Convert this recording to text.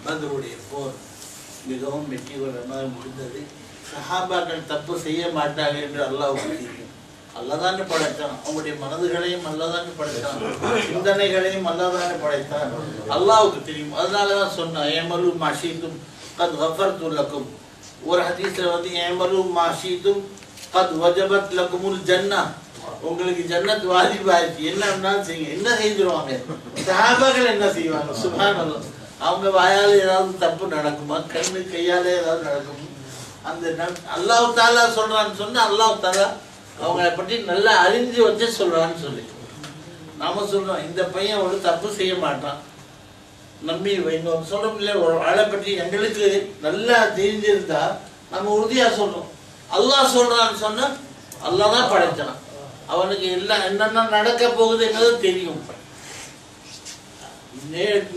பத்ருடைய போர் மிகவும் வெற்றிகரமாக முடிந்தது. சஹாபாக்கள் தப்பு செய்ய மாட்டாங்க என்று அல்லாஹ்வுக்கு தெரியும். அல்லாஹ் தானே படைத்தான், அவங்களுடைய மனதுகளையும் அல்லாஹ் தானே படைத்தான், சிந்தனைகளையும் அல்லாஹ் தானே படைத்தான், அல்லாஹ்வுக்கு தெரியும். அதனாலதான் சொன்ன ஏமலு மாஷீதும் கத் கஃபர்து லக்கும். ஒரு ஹதீஸ்ல வந்து ஏமலு மாஷீதும் கத் வஜபத் லக்குமுல் ஜன்னah, உங்களுக்கு ஜன்னத் வாஜிபாயிடுச்சு, என்ன வேணாலும் செய்யுங்க. என்ன செஞ்சிருவாங்க சஹாபாக்கள்? என்ன செய்வாங்க? சுப்ஹானல்லாஹ். அவங்க வாயால் ஏதாவது தப்பு நடக்குமா? கண்ணு கையால ஏதாவது நடக்குமா? அந்த அல்லாஹ் தாலா சொல்றான்னு சொன்னா அல்லாஹ் தாலா அவங்களை பற்றி நல்லா அறிஞ்சு வச்சு சொல்றான்னு சொல்லி நாம சொல்றோம் இந்த பையன் ஒரு தப்பு செய்ய மாட்டான் நம்பி வைங்க சொல்றோம் இல்லை. ஒரு ஆளை பற்றி எங்களுக்கு நல்லா தெரிஞ்சிருந்தா நம்ம உறுதியா சொல்றோம். அல்லாஹ் சொல்றான்னு சொன்னா அல்லாஹ் தான் படைச்சான், அவனுக்கு எல்லாம் என்னென்ன நடக்க போகுதுங்கிறது தெரியும். நேற்று